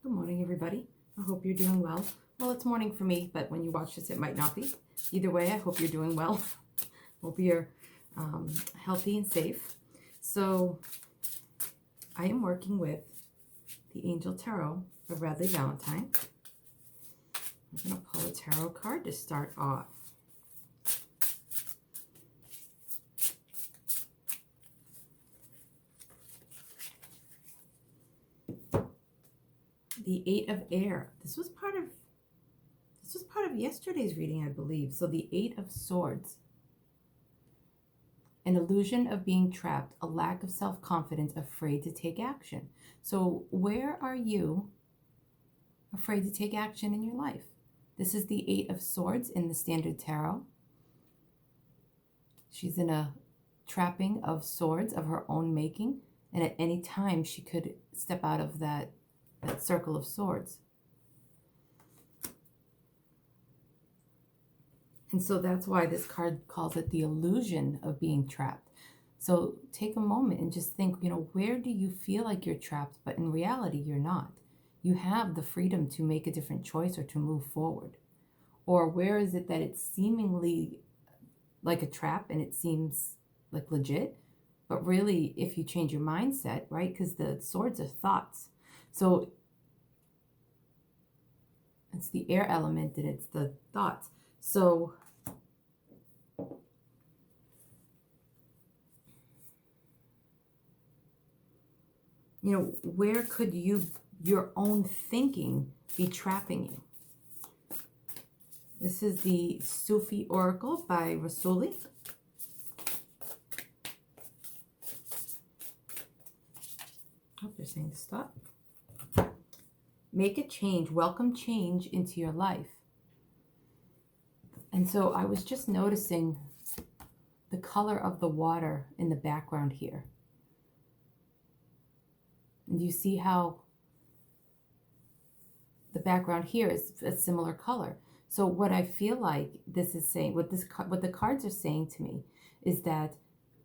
Good morning, everybody. I hope you're doing well. Well, it's morning for me, but when you watch this, it might not be. Either way, I hope you're doing well. Hope you're healthy and safe. So I am working with the Angel Tarot of Bradley Valentine. I'm going to pull a tarot card to start off. The Eight of Air. This was part of yesterday's reading, I believe. So the Eight of Swords. An illusion of being trapped, a lack of self-confidence, afraid to take action. So where are you afraid to take action in your life? This is the Eight of Swords in the Standard Tarot. She's in a trapping of swords of her own making, and at any time she could step out of that circle of swords. And so that's why this card calls it the illusion of being trapped. So take a moment and just think, where do you feel like you're trapped, but in reality you're not? You have the freedom to make a different choice or to move forward. Or where is it that it's seemingly like a trap and it seems like legit, but really if you change your mindset, right? Because the swords are thoughts. So it's the air element and it's the thoughts. So where could your own thinking be trapping you? This is the Sufi Oracle by Rasuli. Oh, they're saying to stop. Make a change. Welcome change into your life. And so I was just noticing the color of the water in the background here. And you see how the background here is a similar color. So what I feel like this is saying, what the cards are saying to me is that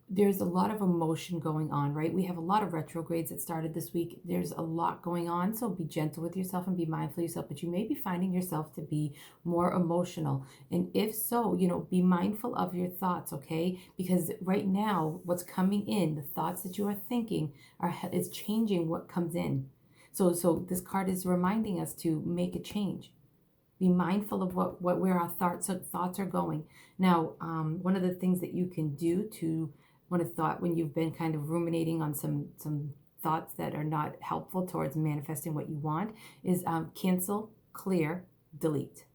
there's a lot of emotion going on, right? We have a lot of retrogrades that started this week. There's a lot going on. So be gentle with yourself and be mindful of yourself. But you may be finding yourself to be more emotional. And if so, be mindful of your thoughts, okay? Because right now, what's coming in, the thoughts that you are thinking is changing what comes in. So this card is reminding us to make a change. Be mindful of where our thoughts are going. Now, one of the things that you can do to when you've been kind of ruminating on some thoughts that are not helpful towards manifesting what you want is cancel, clear, delete.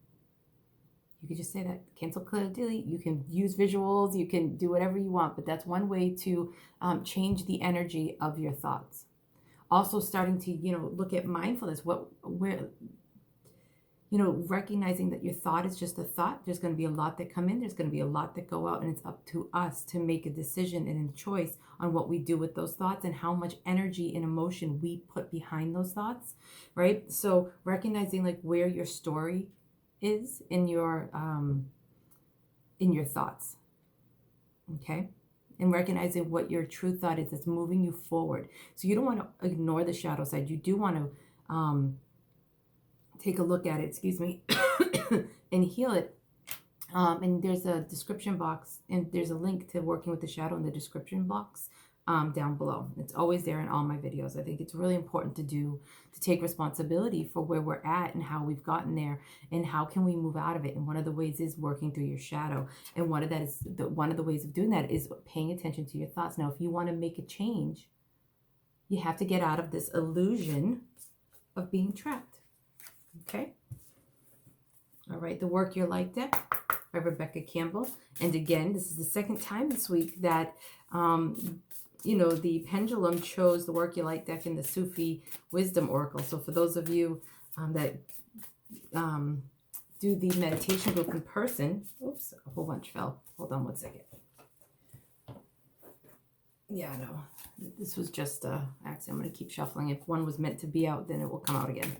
You could just say that, cancel, clear, delete. You can use visuals, you can do whatever you want, but that's one way to change the energy of your thoughts. Also starting to, look at mindfulness, recognizing that your thought is just a thought. There's going to be a lot that come in. There's going to be a lot that go out. And it's up to us to make a decision and a choice on what we do with those thoughts and how much energy and emotion we put behind those thoughts, right? So recognizing like where your story is in your thoughts, okay? And recognizing what your true thought is that's moving you forward. So you don't want to ignore the shadow side. You do want to take a look at it, and heal it. And there's a description box, and there's a link to working with the shadow in the description box down below. It's always there in all my videos. I think it's really important to take responsibility for where we're at and how we've gotten there and how can we move out of it. And one of the ways is working through your shadow. And one of the ways of doing that is paying attention to your thoughts. Now, if you want to make a change, you have to get out of this illusion of being trapped. Okay. All right. The Work Your Light deck by Rebecca Campbell. And again, this is the second time this week that, the pendulum chose the Work Your Light deck in the Sufi Wisdom Oracle. So for those of you that do the meditation group in person, oops, a whole bunch fell. Hold on one second. Yeah, no, this was just actually, I'm going to keep shuffling. If one was meant to be out, then it will come out again.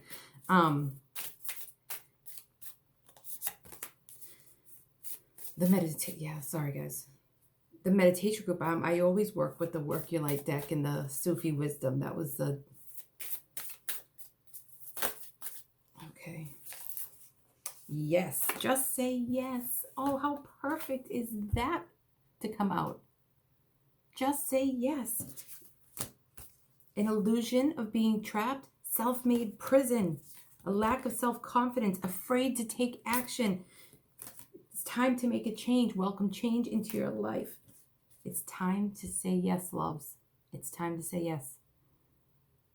Sorry guys. The meditation group, I always work with the Work Your Light deck and the Sufi Wisdom. That was the Yes. Just say yes. Oh, how perfect is that to come out? Just say yes. An illusion of being trapped, self-made prison, a lack of self-confidence, afraid to take action. It's time to make a change. Welcome change into your life. It's time to say yes, loves. It's time to say yes.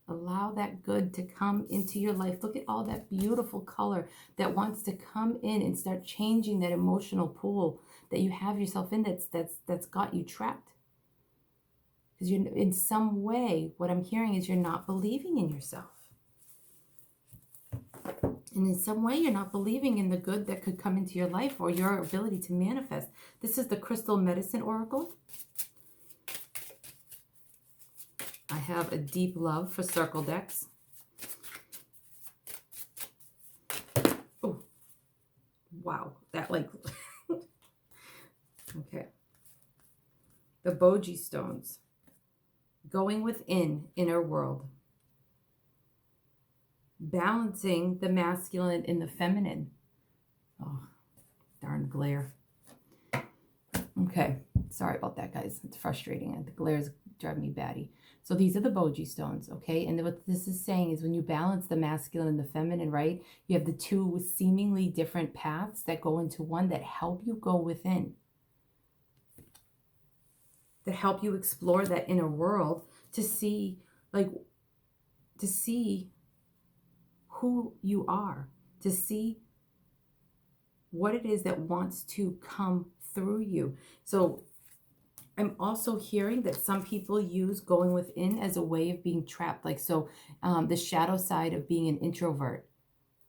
Allow that good to come into your life. Look at all that beautiful color that wants to come in and start changing that emotional pool that you have yourself in that's got you trapped. Because you're in some way, what I'm hearing is you're not believing in yourself. And in some way, you're not believing in the good that could come into your life or your ability to manifest. This is the Crystal Medicine Oracle. I have a deep love for circle decks. Oh, wow. That like, okay. The Boji stones. Going within, inner world. Balancing the masculine and the feminine. Oh, darn glare. Okay. Sorry about that, guys. It's frustrating. The glare is driving me batty. So these are the Boji stones, okay? And what this is saying is when you balance the masculine and the feminine, right? You have the two seemingly different paths that go into one that help you go within. That help you explore that inner world to see, to see who you are, to see what it is that wants to come through you. So I'm also hearing that some people use going within as a way of being trapped. The shadow side of being an introvert.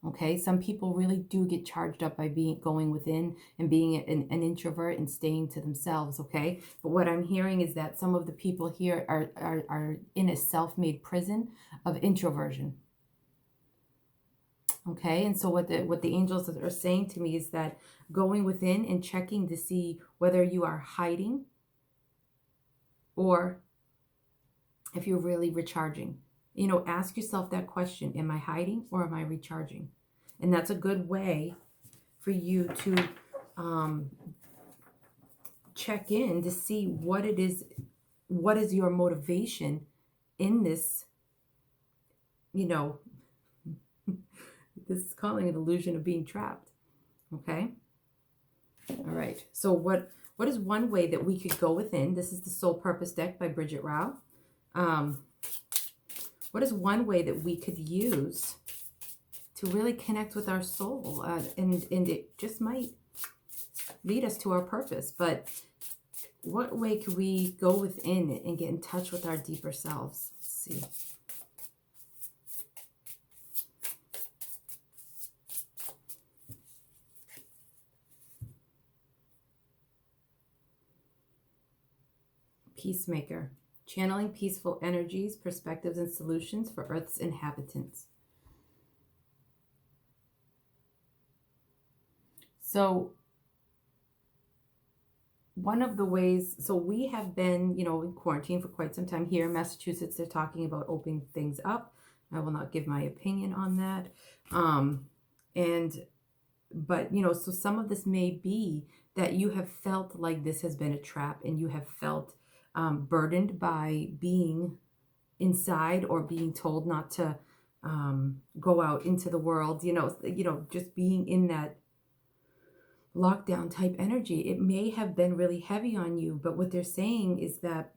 Okay, some people really do get charged up by going within and being an introvert and staying to themselves. Okay, but what I'm hearing is that some of the people here are in a self-made prison of introversion. Okay, and so what the angels are saying to me is that going within and checking to see whether you are hiding or if you're really recharging. You know, ask yourself that question. Am I hiding or am I recharging? And that's a good way for you to check in to see what is your motivation in this, you know, this is calling an illusion of being trapped. Okay? All right. So what is one way that we could go within? This is the Soul Purpose deck by Bridget Rao. What is one way that we could use to really connect with our soul? And it just might lead us to our purpose. But what way could we go within and get in touch with our deeper selves? Let's see. Peacemaker. Channeling peaceful energies, perspectives, and solutions for Earth's inhabitants. So one of the ways, so we have been, in quarantine for quite some time here in Massachusetts. They're talking about opening things up. I will not give my opinion on that. But so some of this may be that you have felt like this has been a trap and you have felt burdened by being inside or being told not to go out into the world, just being in that lockdown type energy. It may have been really heavy on you, but what they're saying is that,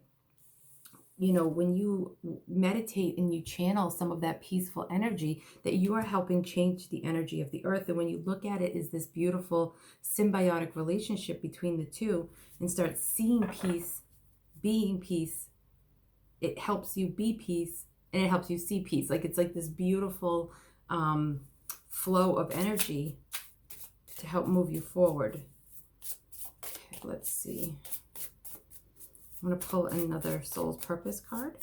when you meditate and you channel some of that peaceful energy, that you are helping change the energy of the earth. And when you look at it as this beautiful symbiotic relationship between the two and start seeing peace, being peace, it helps you be peace and it helps you see peace. It's like this beautiful flow of energy to help move you forward. Okay, let's see. I'm going to pull another Soul's Purpose card.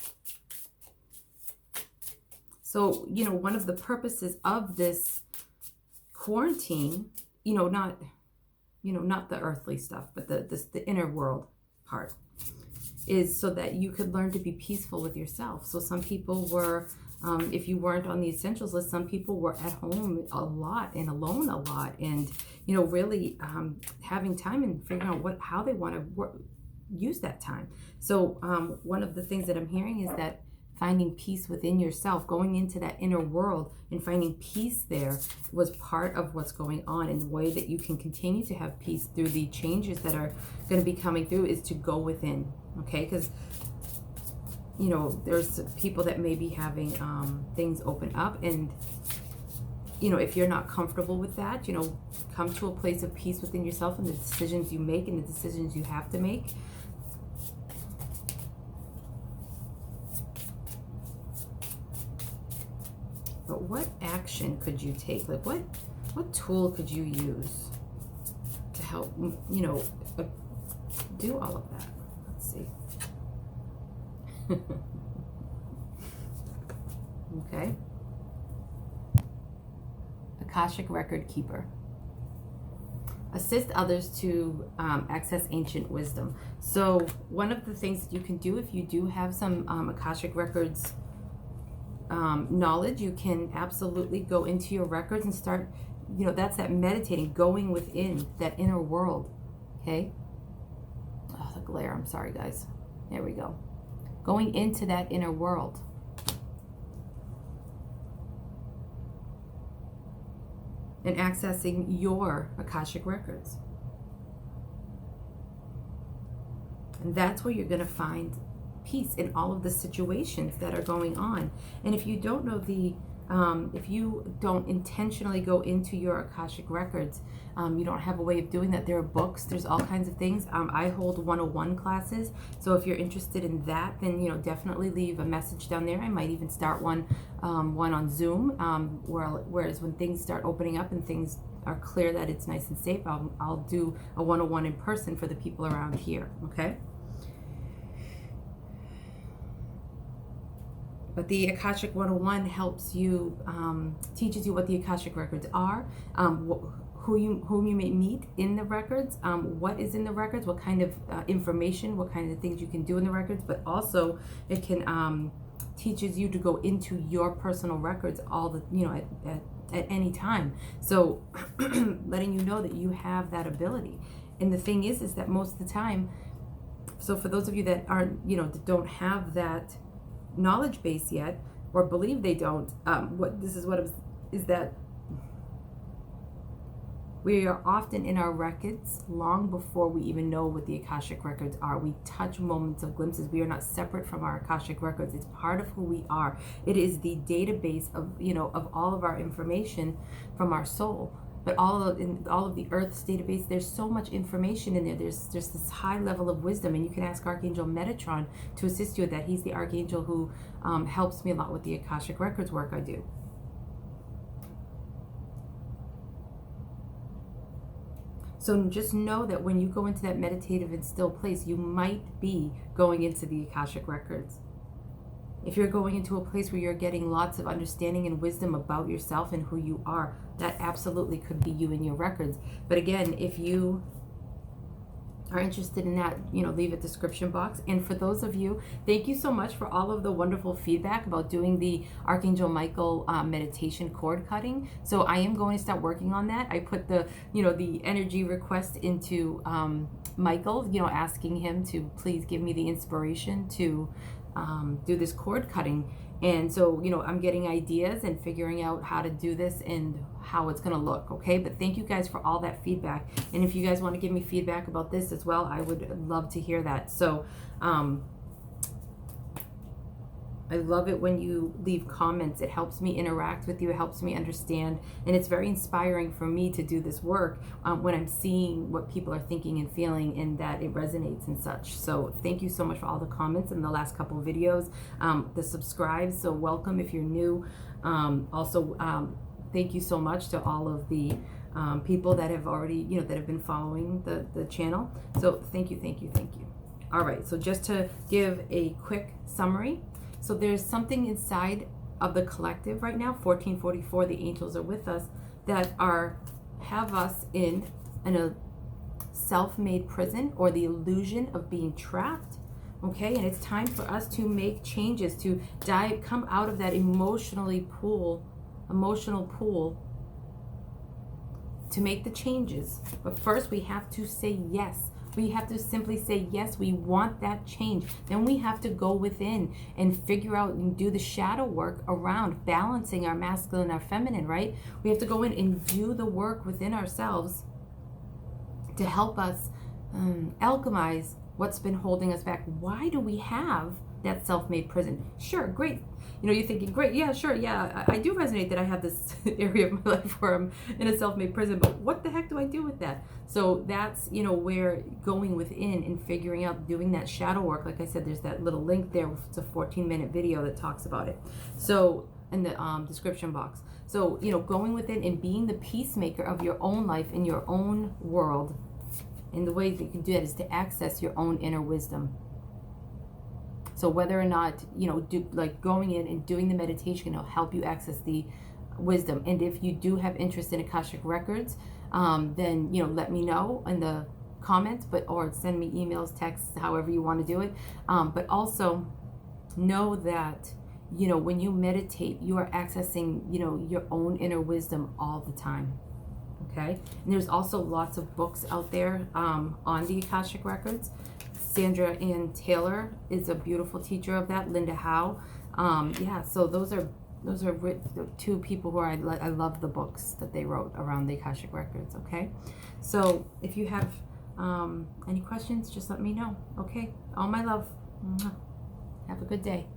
So, one of the purposes of this quarantine, not the earthly stuff, but the inner world part, is so that you could learn to be peaceful with yourself. So some people were If you weren't on the essentials list, some people were at home a lot and alone a lot, and really having time and figuring out how they want to use that time. So one of the things that I'm hearing is that finding peace within yourself, going into that inner world and finding peace there was part of what's going on. And the way that you can continue to have peace through the changes that are going to be coming through is to go within, okay? Because there's people that may be having things open up, and if you're not comfortable with that, come to a place of peace within yourself and the decisions you make and the decisions you have to make. But what action could you take? Like what tool could you use to help, do all of that? Let's see. Okay. Akashic Record Keeper. Assist others to access ancient wisdom. So one of the things that you can do if you do have some Akashic Records knowledge, you can absolutely go into your records and start, that's that meditating, going within that inner world. Okay. Oh, the glare. I'm sorry, guys. There we go. Going into that inner world. And accessing your Akashic Records. And that's where you're going to find peace in all of the situations that are going on. And if you don't know if you don't intentionally go into your Akashic Records, you don't have a way of doing that. There are books, there's all kinds of things. I hold 101 classes, so if you're interested in that, then definitely leave a message down there. I might even start one on Zoom, whereas when things start opening up and things are clear that it's nice and safe, I'll do a 101 in person for the people around here. Okay. But the Akashic 101 helps you, teaches you what the Akashic Records are, whom you may meet in the records, what is in the records, what kind of information, what kind of things you can do in the records, but also it can teaches you to go into your personal records at any time. So letting you know that you have that ability. And the thing is that most of the time, so for those of you that aren't, that don't have that knowledge base yet, or believe they don't, is that we are often in our records long before we even know what the Akashic Records are. We touch moments of glimpses. We are not separate from our Akashic Records. It's part of who we are. It is the database of all of our information from our soul. But all of the Earth's database, there's so much information in there. There's this high level of wisdom, and you can ask Archangel Metatron to assist you with that. He's the archangel who helps me a lot with the Akashic Records work I do. So just know that when you go into that meditative and still place, you might be going into the Akashic Records. If you're going into a place where you're getting lots of understanding and wisdom about yourself and who you are, that absolutely could be you in your records. But again, if you are interested in that, leave a description box. And for those of you, thank you so much for all of the wonderful feedback about doing the Archangel Michael meditation cord cutting. So I am going to start working on that. I put the energy request into Michael, asking him to please give me the inspiration to do this cord cutting. And so, I'm getting ideas and figuring out how to do this and how it's going to look. Okay. But thank you guys for all that feedback. And if you guys want to give me feedback about this as well, I would love to hear that. So, I love it when you leave comments. It helps me interact with you. It helps me understand. And it's very inspiring for me to do this work when I'm seeing what people are thinking and feeling and that it resonates and such. So thank you so much for all the comments in the last couple of videos. The subscribes, so welcome if you're new. Thank you so much to all of the people that have already, that have been following the channel. So thank you, thank you, thank you. All right, so just to give a quick summary. So there's something inside of the collective right now, 1444, the angels are with us, that have us in a self-made prison or the illusion of being trapped, Okay, and it's time for us to make changes, to come out of that emotional pool, to make the changes. But first we have to say yes. We have to simply say yes, we want that change. Then we have to go within and figure out and do the shadow work around balancing our masculine and our feminine, right? We have to go in and do the work within ourselves to help us alchemize what's been holding us back. Why do we have that self-made prison? Sure, great. You know, you're thinking, great, yeah, sure, yeah, I do resonate that I have this area of my life where I'm in a self-made prison, but what the heck do I do with that? So that's, you know, where going within and figuring out, doing that shadow work. Like I said, there's that little link there. It's a 14-minute video that talks about it. So in the description box. So, you know, going within and being the peacemaker of your own life in your own world. And the way that you can do that is to access your own inner wisdom. So whether or not, you know, going in and doing the meditation will help you access the wisdom. And if you do have interest in Akashic Records, then, you know, let me know in the comments, or send me emails, texts, however you want to do it. But also know that, you know, when you meditate, you are accessing, you know, your own inner wisdom all the time. Okay, and there's also lots of books out there on the Akashic Records. Sandra Ann Taylor is a beautiful teacher of that. Linda Howe, yeah. So those are two people who I love the books that they wrote around the Akashic Records. Okay, so if you have any questions, just let me know. Okay, all my love. Have a good day.